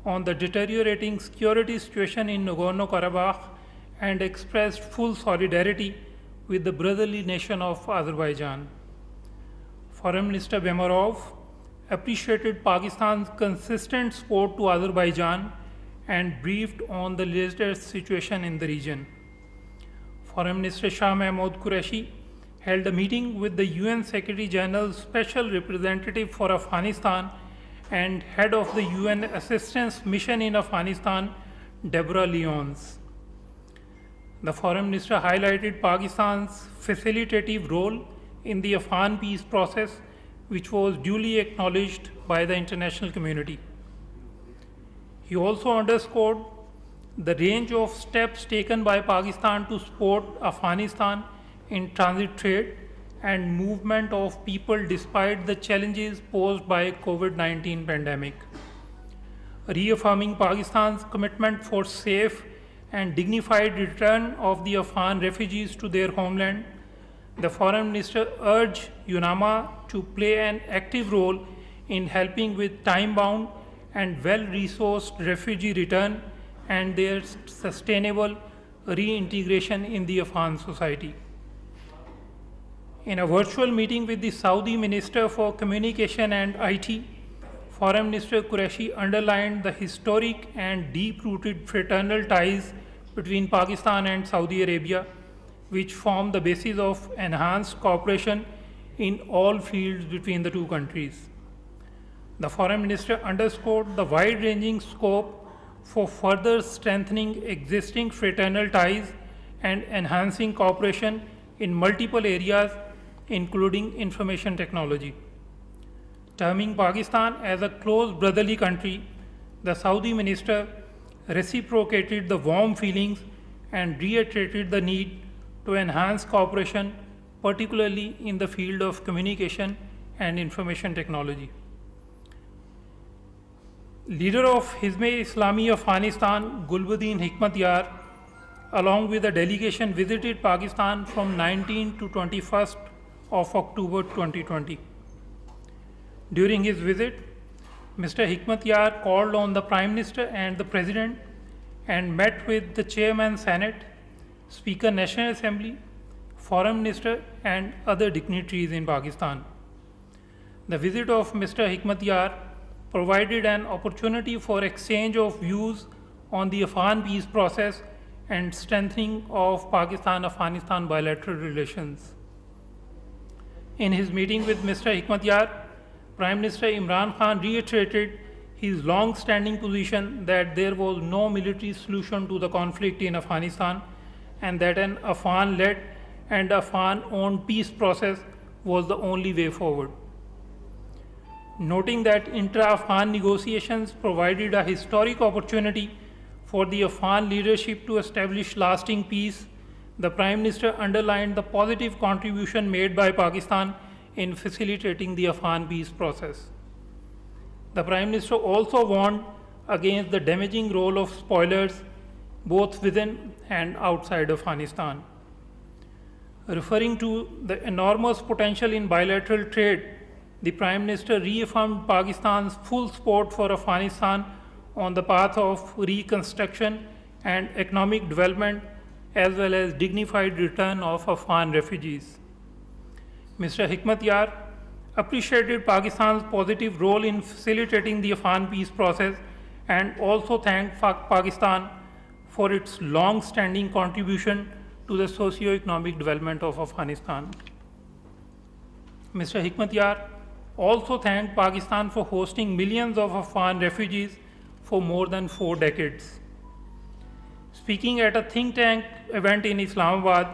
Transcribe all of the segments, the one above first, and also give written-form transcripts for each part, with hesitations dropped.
on the deteriorating security situation in Nagorno-Karabakh and expressed full solidarity with the brotherly nation of Azerbaijan. Foreign Minister Bemarov appreciated Pakistan's consistent support to Azerbaijan and briefed on the latest situation in the region. Foreign Minister Shah Mahmood Qureshi held a meeting with the UN Secretary General's Special Representative for Afghanistan and head of the UN Assistance Mission in Afghanistan, Deborah Lyons. The Foreign Minister highlighted Pakistan's facilitative role in the Afghan peace process, which was duly acknowledged by the international community. He also underscored the range of steps taken by Pakistan to support Afghanistan in transit trade and movement of people despite the challenges posed by COVID-19 pandemic. Reaffirming Pakistan's commitment for safe and dignified return of the Afghan refugees to their homeland, the Foreign Minister urged UNAMA to play an active role in helping with time-bound and well-resourced refugee return and their sustainable reintegration in the Afghan society. In a virtual meeting with the Saudi Minister for Communication and IT, Foreign Minister Qureshi underlined the historic and deep-rooted fraternal ties between Pakistan and Saudi Arabia, which form the basis of enhanced cooperation in all fields between the two countries. The Foreign Minister underscored the wide-ranging scope for further strengthening existing fraternal ties and enhancing cooperation in multiple areas, including information technology. Terming Pakistan as a close brotherly country, the Saudi minister reciprocated the warm feelings and reiterated the need to enhance cooperation, particularly in the field of communication and information technology. Leader of Hizb-e-Islami Afghanistan, Gulbuddin Hikmatyar, along with a delegation, visited Pakistan from 19 to 21st of October 2020. During his visit, Mr. Hikmatyar called on the Prime Minister and the President and met with the Chairman Senate, Speaker National Assembly, Foreign Minister and other dignitaries in Pakistan. The visit of Mr. Hikmatyar provided an opportunity for exchange of views on the Afghan peace process and strengthening of Pakistan-Afghanistan bilateral relations. In his meeting with Mr. Hikmatyar, Prime Minister Imran Khan reiterated his long-standing position that there was no military solution to the conflict in Afghanistan and that an Afghan-led and Afghan-owned peace process was the only way forward. Noting that intra-Afghan negotiations provided a historic opportunity for the Afghan leadership to establish lasting peace, the Prime Minister underlined the positive contribution made by Pakistan in facilitating the Afghan peace process. The Prime Minister also warned against the damaging role of spoilers both within and outside Afghanistan. Referring to the enormous potential in bilateral trade, the Prime Minister reaffirmed Pakistan's full support for Afghanistan on the path of reconstruction and economic development, as well as dignified return of Afghan refugees. Mr. Hikmatyar appreciated Pakistan's positive role in facilitating the Afghan peace process and also thanked Pakistan for its long-standing contribution to the socio-economic development of Afghanistan. Mr. Hikmatyar also thanked Pakistan for hosting millions of Afghan refugees for more than 4 decades. Speaking at a think tank event in Islamabad,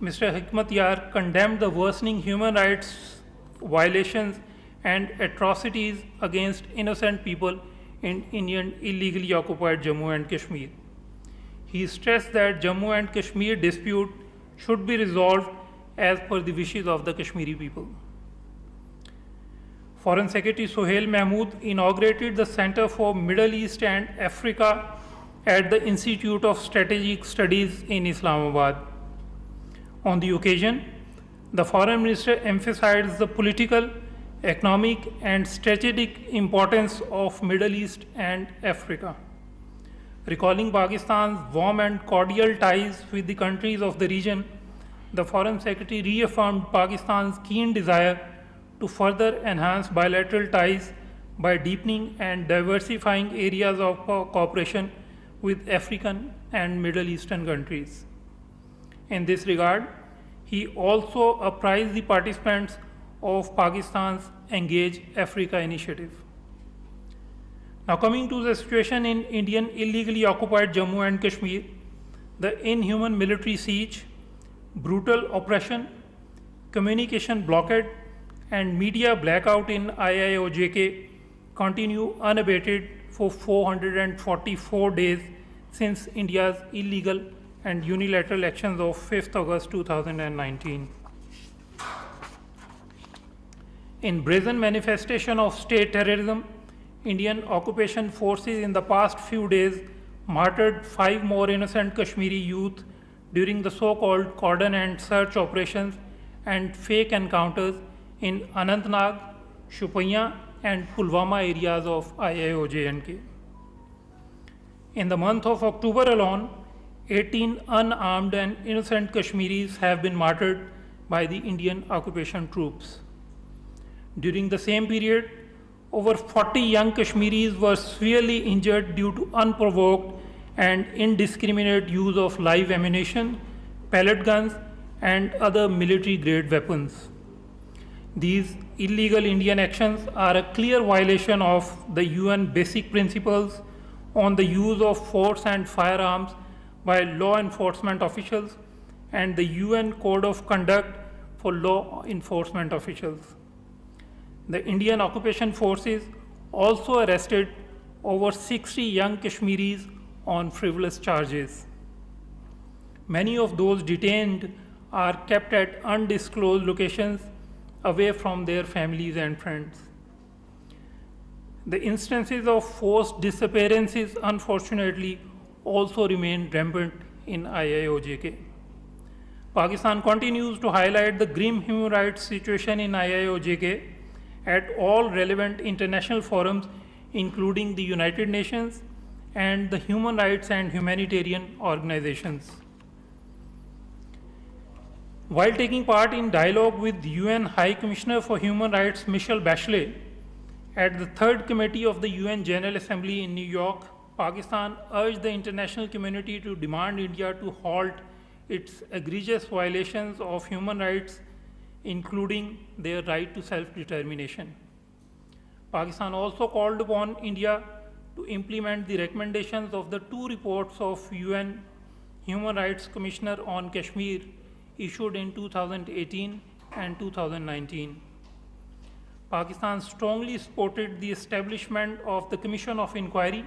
Mr. Hikmatyar condemned the worsening human rights violations and atrocities against innocent people in Indian illegally occupied Jammu and Kashmir. He stressed that Jammu and Kashmir dispute should be resolved as per the wishes of the Kashmiri people. Foreign Secretary Sohail Mahmood inaugurated the Center for Middle East and Africa at the Institute of Strategic Studies in Islamabad. On the occasion, the Foreign Minister emphasized the political, economic and strategic importance of Middle East and Africa. Recalling Pakistan's warm and cordial ties with the countries of the region, the Foreign Secretary reaffirmed Pakistan's keen desire to further enhance bilateral ties by deepening and diversifying areas of cooperation with African and Middle Eastern countries. In this regard, he also apprised the participants of Pakistan's Engage Africa initiative. Now, coming to the situation in Indian illegally occupied Jammu and Kashmir, the inhuman military siege, brutal oppression, communication blockade, and media blackout in IIOJK continue unabated for 444 days since India's illegal and unilateral actions of 5th August 2019. In brazen manifestation of state terrorism, Indian occupation forces in the past few days martyred 5 more innocent Kashmiri youth during the so-called cordon and search operations and fake encounters in Anantnag, Shupaiyan, and Pulwama areas of IIOJ-NK. In the month of October alone, 18 unarmed and innocent Kashmiris have been martyred by the Indian occupation troops. During the same period, over 40 young Kashmiris were severely injured due to unprovoked and indiscriminate use of live ammunition, pellet guns, and other military-grade weapons. These illegal Indian actions are a clear violation of the UN basic principles on the use of force and firearms by law enforcement officials and the UN Code of Conduct for law enforcement officials. The Indian occupation forces also arrested over 60 young Kashmiris on frivolous charges. Many of those detained are kept at undisclosed locations away from their families and friends. The instances of forced disappearances, unfortunately, also remain rampant in IIOJK. Pakistan continues to highlight the grim human rights situation in IIOJK at all relevant international forums, including the United Nations and the human rights and humanitarian organizations. While taking part in dialogue with UN High Commissioner for Human Rights Michelle Bachelet at the Third Committee of the UN General Assembly in New York, Pakistan urged the international community to demand India to halt its egregious violations of human rights, including their right to self-determination. Pakistan also called upon India to implement the recommendations of the 2 reports of UN Human Rights Commissioner on Kashmir issued in 2018 and 2019. Pakistan strongly supported the establishment of the Commission of Inquiry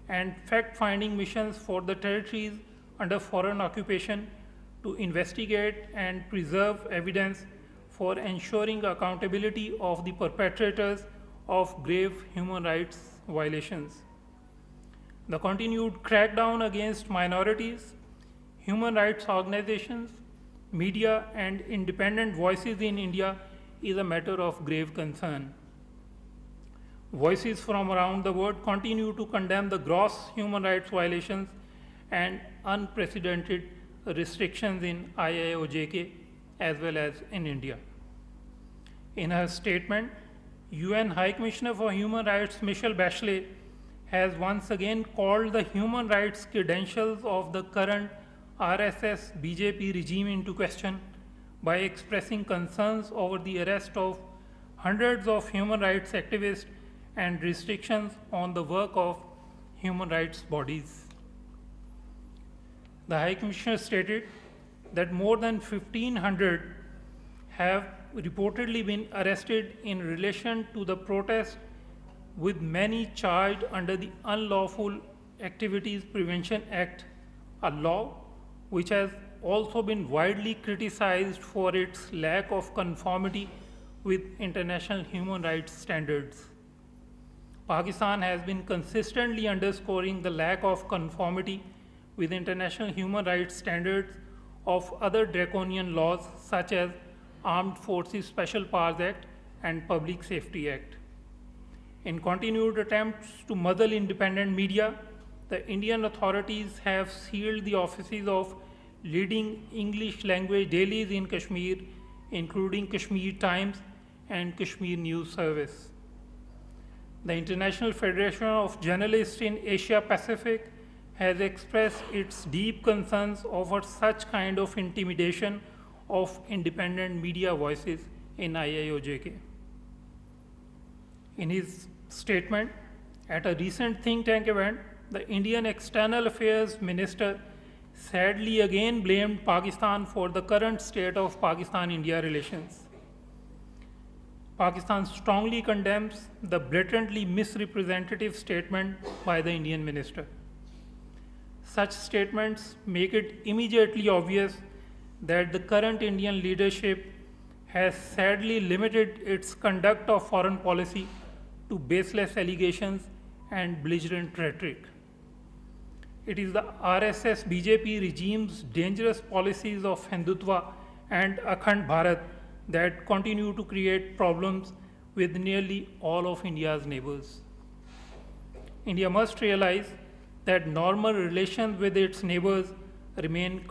and fact-finding missions for the territories under foreign occupation to investigate and preserve evidence for ensuring accountability of the perpetrators of grave human rights violations. The continued crackdown against minorities, human rights organizations, media, and independent voices in India is a matter of grave concern. Voices from around the world continue to condemn the gross human rights violations and unprecedented restrictions in IIOJK as well as in India. In her statement, UN High Commissioner for Human Rights Michelle Bachelet has once again called the human rights credentials of the current RSS BJP regime into question by expressing concerns over the arrest of hundreds of human rights activists and restrictions on the work of human rights bodies. The High Commissioner stated that more than 1,500 have reportedly been arrested in relation to the protest, with many charged under the Unlawful Activities Prevention Act, a law which has also been widely criticized for its lack of conformity with international human rights standards. Pakistan has been consistently underscoring the lack of conformity with international human rights standards of other draconian laws such as Armed Forces Special Powers Act and Public Safety Act. In continued attempts to muzzle independent media, the Indian authorities have sealed the offices of leading English language dailies in Kashmir, including Kashmir Times and Kashmir News Service. The International Federation of Journalists in Asia Pacific has expressed its deep concerns over such kind of intimidation of independent media voices in IIOJK. In his statement at a recent think tank event, the Indian External Affairs Minister sadly again blamed Pakistan for the current state of Pakistan-India relations. Pakistan strongly condemns the blatantly misrepresentative statement by the Indian minister. Such statements make it immediately obvious that the current Indian leadership has sadly limited its conduct of foreign policy to baseless allegations and belligerent rhetoric. It is the RSS BJP regime's dangerous policies of Hindutva and Akhand Bharat that continue to create problems with nearly all of India's neighbors. India must realize that normal relations with its neighbors remain